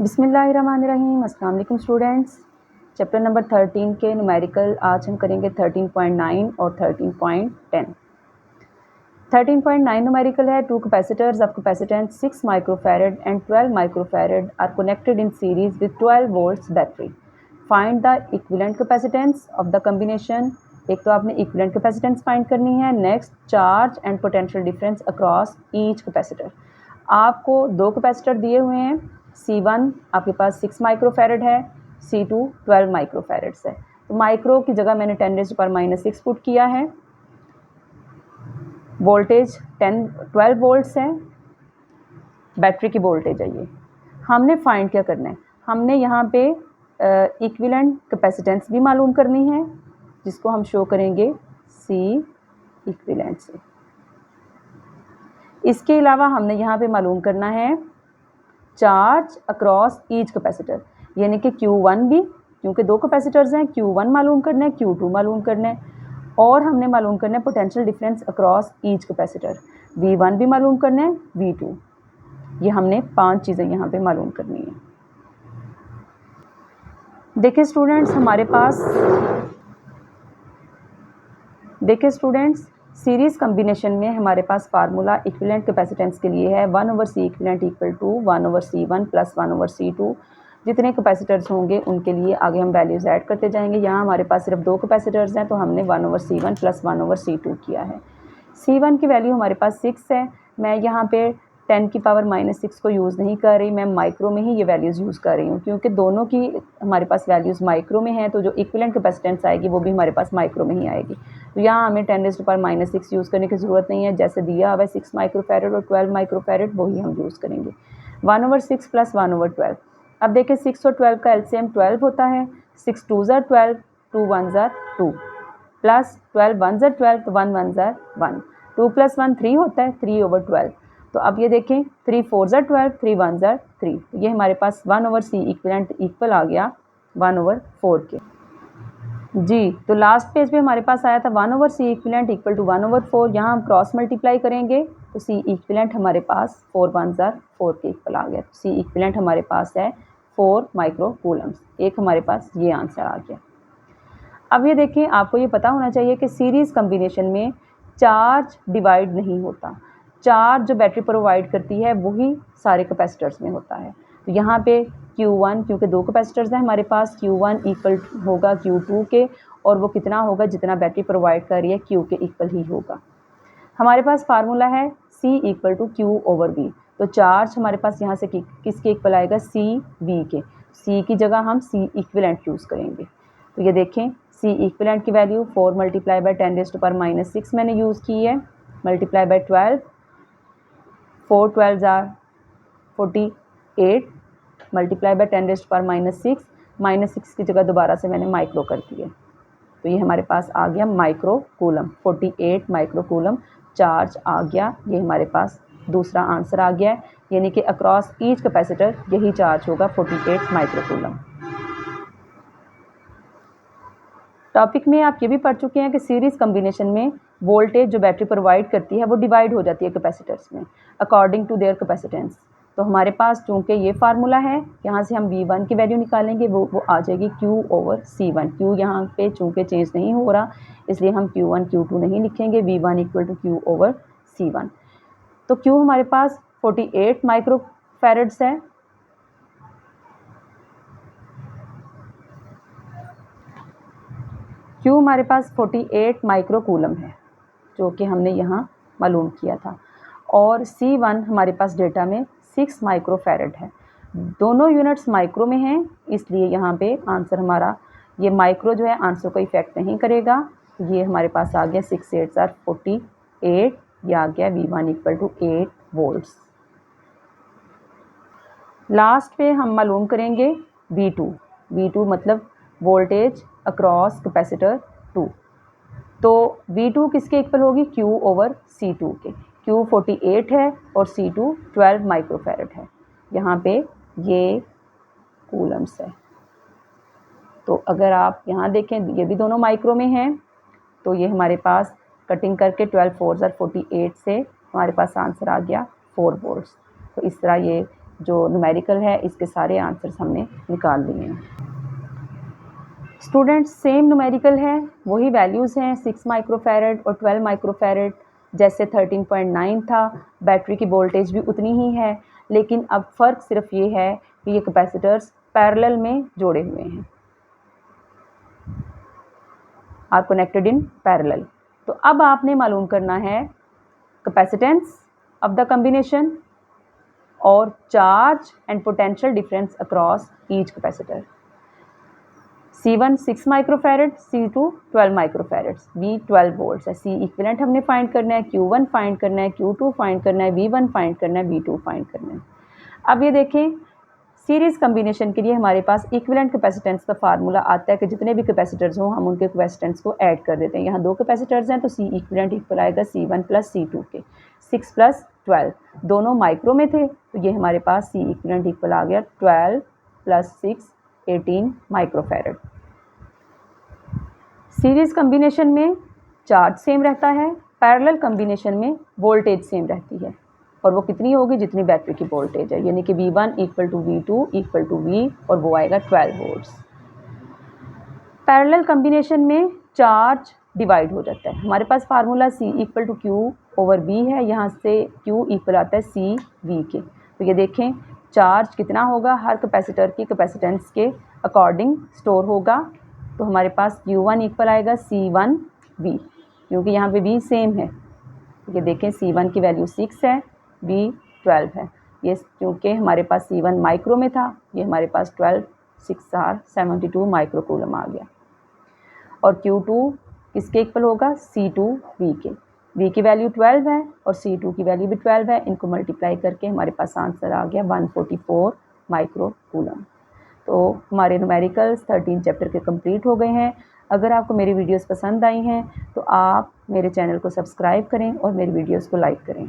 बिस्मिल्लाहिर्रहमानिर्रहीम। अस्सलाम वालेकुम स्टूडेंट्स। चैप्टर नंबर 13 के न्यूमेरिकल आज हम करेंगे 13.9 और 13.10। 13.9 न्यूमेरिकल है two capacitors of capacitance 6 microfarad and 12 microfarad are connected in series with 12 volts battery. Find the equivalent capacitance of the combination. एक तो आपने इक्विवेलेंट कैपेसिटेंस फाइंड करनी है। Next, charge and potential difference across each capacitor. आपको दो capacitor दिए हुए हैं। C1 आपके पास 6 माइक्रोफैरड है, C2 12 माइक्रोफैरड्स है। तो माइक्रो की जगह मैंने 10⁻⁻6 पुट किया है। वोल्टेज 12 वोल्ट्स है। बैटरी की वोल्टेज है ये। हमने फाइंड क्या करना है, हमने यहाँ पे इक्विवेलेंट कैपेसिटेंस भी मालूम करनी है, जिसको हम शो करेंगे C इक्विवेलेंट से। इसके अलावा हमने यहाँ पे मालूम करना है चार्ज अक्रॉस ईच कैपेसिटर, यानी कि Q1 भी, क्योंकि दो कैपेसिटर्स हैं, Q1 मालूम करना है, Q2 मालूम करना है। और हमने मालूम करना है potential difference across each capacitor, V1 भी मालूम करना है, V2। ये हमने 5 चीज़ें यहाँ पे मालूम करनी है। देखिए स्टूडेंट्स, सीरीज़ कम्बिनेशन में हमारे पास फार्मूला इक्विवेलेंट कैपेसिटेंस के लिए है 1/C equivalent equal to 1/C1 plus 1/C2। जितने कैपेसिटर्स होंगे उनके लिए आगे हम वैल्यूज़ ऐड करते जाएंगे। यहाँ हमारे पास सिर्फ दो कैपेसिटर्स हैं, तो हमने 1/C1 प्लस 1/C2 किया है। C1 की वैल्यू हमारे पास 6 है। मैं यहाँ पे 10⁻⁻6 को यूज़ नहीं कर रही, मैं माइक्रो में ही ये वैल्यूज़ यूज़ कर रही हूँ, क्योंकि दोनों की हमारे पास वैल्यूज़ माइक्रो में हैं, तो जो इक्विवेलेंट कैपेसिटेंस आएगी वो भी हमारे पास माइक्रो में ही आएगी। तो यहाँ हमें 10⁻⁻6 यूज़ करने की ज़रूरत नहीं है। जैसे दिया हुआ है 6 माइक्रोफैरड और 12 माइक्रोफैरड, वही हम यूज़ करेंगे। 1/6 प्लस 1/12। अब देखिए 6 और 12 का एलसीएम 12 होता है। 6 2s are 12, 2 1s are 2, plus 12 1s are 12, तो 1 1s are 1। 2 + 1 3 होता है, 3/12। तो अब ये देखें 3 4s are 12, 3 1s are 3। ये हमारे पास 1/C इक्विवेलेंट इक्वल आ गया 1/4 के। जी, तो लास्ट पेज पे हमारे पास आया था 1/C इक्विवेलेंट इक्वल टू 1/4। यहाँ हम क्रॉस मल्टीप्लाई करेंगे तो C इक्विवेलेंट हमारे पास 4 1s are 4 के इक्वल आ गया। तो C इक्विवेलेंट हमारे पास है 4 माइक्रो कूलम्स। एक हमारे पास ये आंसर आ गया। अब ये देखिए, आपको ये पता होना चाहिए कि सीरीज़ कम्बिनेशन में चार्ज डिवाइड नहीं होता। चार्ज जो बैटरी प्रोवाइड करती है वही सारे कैपेसिटर्स में होता है। तो यहाँ पे Q1, क्योंकि दो कैपेसिटर्स हैं हमारे पास, Q1 इक्वल होगा Q2 के, और वो कितना होगा, जितना बैटरी प्रोवाइड कर रही है Q के इक्वल ही होगा। हमारे पास फार्मूला है C इक्वल टू Q/V। तो चार्ज हमारे पास यहाँ से किसके इक्वल आएगा, CV के। C की जगह हम C इक्विवेलेंट यूज़ करेंगे। तो ये देखें, C इक्विवेलेंट की वैल्यू 4 × 10⁻⁻6 मैंने यूज़ की है, multiply by 12, 4 12s are 48, multiply by 10⁻⁻6, -6 की जगह दोबारा से मैंने माइक्रो कर दिया। तो ये हमारे पास आ गया micro coulomb, 48 micro coulomb charge आ गया। ये हमारे पास दूसरा आंसर आ गया है, यानी कि अक्रॉस ईच कैपेसिटर यही चार्ज होगा 48 माइक्रो कूलम। टॉपिक में आप ये भी पढ़ चुके हैं कि सीरीज़ कम्बिनेशन में वोल्टेज जो बैटरी प्रोवाइड करती है वो डिवाइड हो जाती है कैपेसिटर्स में अकॉर्डिंग टू देयर कैपेसिटेंस। तो हमारे पास चूँकि ये फार्मूला है, यहाँ से हम V1 की वैल्यू निकालेंगे, वो आ जाएगी Q/C1। Q यहाँ पे चूँकि चेंज नहीं हो रहा, इसलिए हम Q1 Q2 नहीं लिखेंगे, V1 इक्वल टू Q/C1। तो Q हमारे पास 48 माइक्रोफैरड्स है। Q हमारे पास 48 माइक्रो कूलम है, जो कि हमने यहाँ मालूम किया था। और C1 हमारे पास डेटा में 6 माइक्रोफैरड है। दोनों यूनिट्स माइक्रो में हैं, इसलिए यहाँ पे आंसर हमारा ये माइक्रो जो है आंसर को इफ़ेक्ट नहीं करेगा। ये हमारे पास आ गया 6 8s are 48, ये आ गया V1 equal to 8 volts. Last पे हम मालूम करेंगे V2 मतलब वोल्टेज अक्रॉस कैपेसिटर 2। तो V2 किसके इक्वल होगी, Q/C2 के। Q 48 है और C2 12 माइक्रोफैरड है। यहाँ पे ये कूलम्स है। तो अगर आप यहाँ देखें, ये भी दोनों माइक्रो में हैं, तो ये हमारे पास कटिंग करके 12 4s are 48 से हमारे पास आंसर आ गया 4 वोल्ट्स। तो इस तरह ये जो न्यूमेरिकल है इसके सारे आंसर्स हमने निकाल लिए हैं। स्टूडेंट्स सेम न्यूमेरिकल है, वही वैल्यूज़ हैं 6 माइक्रोफैरड और 12 माइक्रोफैरड, जैसे 13.9 था, बैटरी की वोल्टेज भी उतनी ही है, लेकिन अब फ़र्क सिर्फ ये है कि ये कैपेसिटर्स पैरेलल में जोड़े हुए हैं, आर कनेक्टेड इन पैरेलल। तो अब आपने मालूम करना है कैपेसिटेंस ऑफ द कॉम्बिनेशन और charge and potential difference across each capacitor. C1 6 microfarad, C2 12 microfarad, V 12 volts है। C इक्विवेलेंट हमने फाइंड करना है, Q1 फाइंड करना है, Q2 फाइंड करना है, V1 फाइंड करना है, V2 फाइंड करना है। अब ये देखें सीरीज़ कम्बिनेशन के लिए हमारे पास इक्विवेलेंट कैपेसिटेंस का फार्मूला आता है कि जितने भी कैपेसिटर्स हों हम उनके कैपेसिटेंस को ऐड कर देते हैं। यहाँ 2 कैपेसिटर्स हैं तो C इक्विवेलेंट इक्वल आएगा C1 प्लस C2 के, 6 प्लस 12, दोनों माइक्रो में थे तो ये हमारे पास C इक्विवेलेंट इक्वल आ गया 12 प्लस 6 18 माइक्रोफैरड। सीरीज़ कम्बिनेशन में चार्ज सेम रहता है, पैरेलल कम्बिनेशन में वोल्टेज सेम रहती है, और वो कितनी होगी जितनी बैटरी की वोल्टेज है, यानी कि V1 equal to V2 equal to V, और वो आएगा 12 वोल्ट्स। पैरेलल कम्बिनेशन में चार्ज डिवाइड हो जाता है। हमारे पास formula C equal to Q over V है, यहाँ से Q इक्वल आता है C V के। तो ये देखें चार्ज कितना होगा, हर कैपेसिटर की कैपेसिटेंस के अकॉर्डिंग स्टोर होगा। तो हमारे पास Q1 इक्वल आएगा C1 V, क्योंकि यहाँ पे V सेम है। ये देखें C1 की वैल्यू 6 है, V 12 है। ये क्योंकि हमारे पास C1 माइक्रो में था, ये हमारे पास 12 6 आर 72 माइक्रो कूलम आ गया। और Q2 किसके इक्वल होगा, C2 V के। V की वैल्यू 12 है और C2 की वैल्यू भी 12 है, इनको मल्टीप्लाई करके हमारे पास आंसर आ गया 144 माइक्रो कूलम। तो हमारे न्यूमेरिकल्स 13 चैप्टर के कंप्लीट हो गए हैं। अगर आपको मेरी वीडियोस पसंद आई हैं तो आप मेरे चैनल को सब्सक्राइब करें और मेरी वीडियोस को लाइक करें।